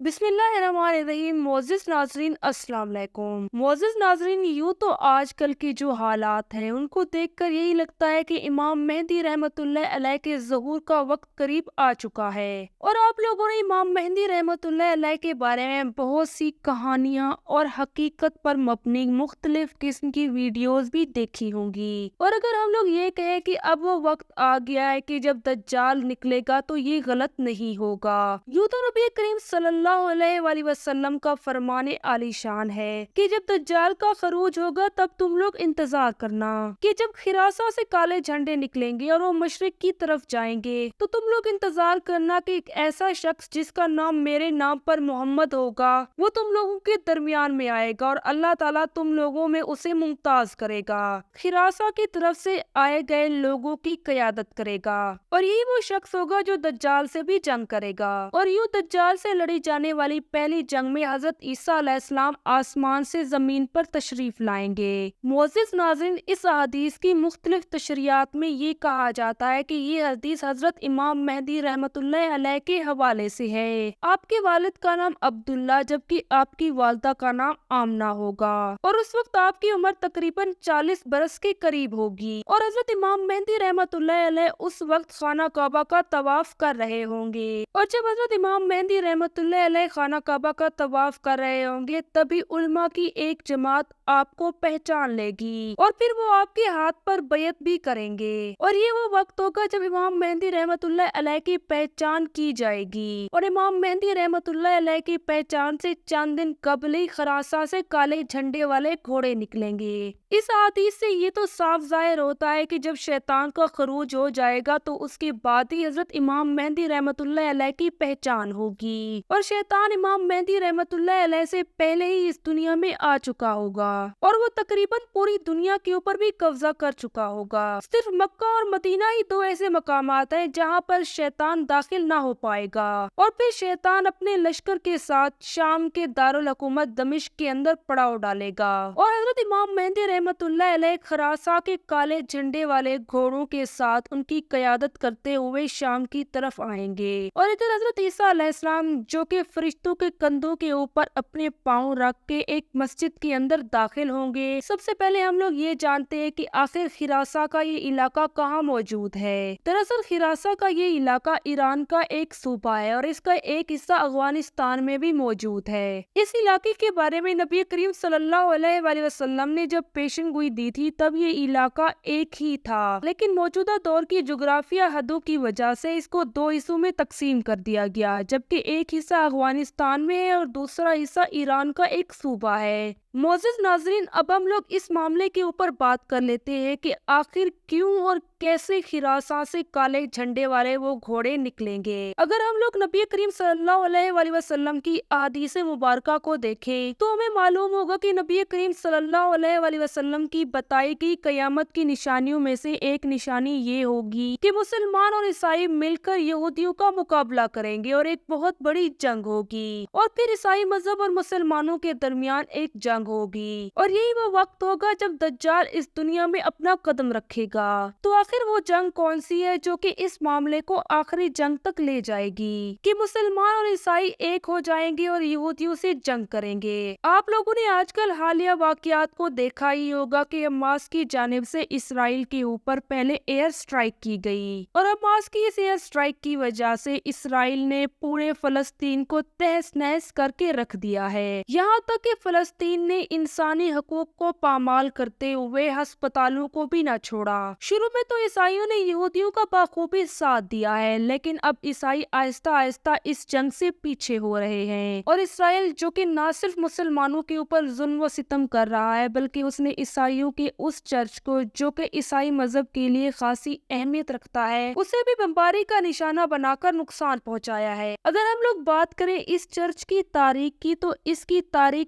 بسم اللہ الرحمن الرحیم۔ معزز ناظرین السلام علیکم۔ معزز ناظرین، یوں تو آج کل کی جو حالات ہیں ان کو دیکھ کر یہی لگتا ہے کہ امام مہدی رحمۃ اللہ علیہ کے ظہور کا وقت قریب آ چکا ہے، اور آپ لوگوں نے امام مہدی رحمۃ اللہ علیہ کے بارے میں بہت سی کہانیاں اور حقیقت پر مبنی مختلف قسم کی ویڈیوز بھی دیکھی ہوں گی۔ اور اگر ہم لوگ یہ کہیں کہ اب وہ وقت آ گیا ہے کہ جب دجال نکلے گا تو یہ غلط نہیں ہوگا۔ یوں تو نبی کریم صلی اللہ علیہ وآلہ وسلم کا فرمان عالی شان ہے کہ جب دجال کا خروج ہوگا تب تم لوگ انتظار کرنا کہ جب خراسہ سے کالے جھنڈے نکلیں گے اور وہ مشرق کی طرف جائیں گے تو تم لوگ انتظار کرنا کہ ایک ایسا شخص جس کا نام میرے نام پر محمد ہوگا وہ تم لوگوں کے درمیان میں آئے گا اور اللہ تعالیٰ تم لوگوں میں اسے ممتاز کرے گا، خراسہ کی طرف سے آئے گئے لوگوں کی قیادت کرے گا، اور یہی وہ شخص ہوگا جو دجال سے بھی جنگ کرے گا۔ اور یوں دجال سے لڑی جانے والی پہلی جنگ میں حضرت عیسیٰ علیہ السلام آسمان سے زمین پر تشریف لائیں گے۔ معزز ناظرین، اس حدیث کی مختلف تشریحات میں یہ کہا جاتا ہے کہ یہ حدیث حضرت امام مہدی رحمۃ اللہ علیہ کے حوالے سے ہے۔ آپ کے والد کا نام عبداللہ جبکہ آپ کی والدہ کا نام آمنہ ہوگا، اور اس وقت آپ کی عمر تقریباً 40 برس کے قریب ہوگی، اور حضرت امام مہدی رحمۃ اللہ علیہ اس وقت خانہ کعبہ کا طواف کر رہے ہوں گے، اور جب حضرت امام مہدی رحمۃ اللہ علیہ خانہ کعبہ کا طواف کر رہے ہوں گے تبھی علماء کی ایک جماعت آپ کو پہچان لے گی اور پھر وہ آپ کے ہاتھ پر بیعت بھی کریں گے، اور یہ وہ وقت ہوگا جب امام مہدی رحمۃ اللہ علیہ کی پہچان کی جائے گی، اور امام مہدی رحمۃ اللہ علیہ کی پہچان سے چند دن قبل ہی خراسہ سے کالے جھنڈے والے گھوڑے نکلیں گے۔ اس حدیث سے یہ تو صاف ظاہر ہوتا ہے کہ جب شیطان کا خروج ہو جائے گا تو اس کے بعد ہی حضرت امام مہدی رحمۃ اللہ علیہ کی پہچان ہوگی، اور شیطان امام مہدی رحمۃ اللہ علیہ سے پہلے ہی اس دنیا میں آ چکا ہوگا، اور وہ تقریباً پوری دنیا کے اوپر بھی قبضہ کر چکا ہوگا۔ صرف مکہ اور مدینہ ہی دو ایسے مقامات ہیں جہاں پر شیطان داخل نہ ہو پائے گا، اور پھر شیطان اپنے لشکر کے ساتھ شام کے دارالحکومت دمشق کے اندر پڑاؤ ڈالے گا، اور حضرت امام مہدی رحمۃ اللہ علیہ خراسہ کے کالے جھنڈے والے گھوڑوں کے ساتھ ان کی قیادت کرتے ہوئے شام کی طرف آئیں گے، اور ادھر حضرت عیسیٰ علیہ السلام جو کہ فرشتوں کے کندھوں کے اوپر اپنے پاؤں رکھ کے ایک مسجد کے اندر داخل ہوں گے۔ سب سے پہلے ہم لوگ یہ جانتے ہیں کہ آخر خراسہ کا یہ علاقہ کہاں موجود ہے۔ دراصل خراسہ کا یہ علاقہ ایران کا ایک صوبہ ہے اور اس کا ایک حصہ افغانستان میں بھی موجود ہے۔ اس علاقے کے بارے میں نبی کریم صلی اللہ علیہ وآلہ وسلم نے جب پیشن گوئی دی تھی تب یہ علاقہ ایک ہی تھا، لیکن موجودہ دور کی جغرافیہ حدوں کی وجہ سے اس کو دو حصوں میں تقسیم کر دیا گیا، جبکہ ایک حصہ افغانستان میں ہے اور دوسرا حصہ ایران کا ایک صوبہ ہے۔ معزز ناظرین، اب ہم لوگ اس معاملے کے اوپر بات کر لیتے ہیں کہ آخر کیوں اور کیسے خراسہ سے کالے جھنڈے والے وہ گھوڑے نکلیں گے۔ اگر ہم لوگ نبی کریم صلی اللہ علیہ وآلہ وسلم کی احادیث مبارکہ کو دیکھیں تو ہمیں معلوم ہوگا کہ نبی کریم صلی اللہ علیہ وآلہ وسلم کی بتائی گئی قیامت کی نشانیوں میں سے ایک نشانی یہ ہوگی کہ مسلمان اور عیسائی مل کر یہودیوں کا مقابلہ کریں گے اور ایک بہت بڑی جنگ ہوگی، اور پھر عیسائی مذہب اور مسلمانوں کے درمیان ایک جنگ ہوگی، اور یہی وہ وقت ہوگا جب دجال اس دنیا میں اپنا قدم رکھے گا۔ تو آخر وہ جنگ کون سی ہے جو کہ اس معاملے کو آخری جنگ تک لے جائے گی کہ مسلمان اور عیسائی ایک ہو جائیں گے اور یہودیوں سے جنگ کریں گے؟ آپ لوگوں نے آج کل حالیہ واقعات کو دیکھا ہی ہوگا کہ حماس کی جانب سے اسرائیل کے اوپر پہلے ایئر سٹرائک کی گئی، اور حماس کی اس ایئر سٹرائک کی وجہ سے اسرائیل نے پورے فلسطین کو تہس نہس کر کے رکھ دیا ہے، یہاں تک کہ فلسطین نے انسانی حقوق کو پامال کرتے ہوئے ہسپتالوں کو بھی نہ چھوڑا۔ شروع میں تو عیسائیوں نے یہودیوں کا بخوبی ساتھ دیا ہے، لیکن اب عیسائی آہستہ آہستہ اس جنگ سے پیچھے ہو رہے ہیں، اور اسرائیل جو کہ نہ صرف مسلمانوں کے اوپر ظلم و ستم کر رہا ہے بلکہ اس نے عیسائیوں کے اس چرچ کو جو کہ عیسائی مذہب کے لیے خاصی اہمیت رکھتا ہے اسے بھی بمباری کا نشانہ بنا کر نقصان پہنچایا ہے۔ اگر ہم لوگ بات کریں اس چرچ کی تاریخ کی تو اس کی تاریخ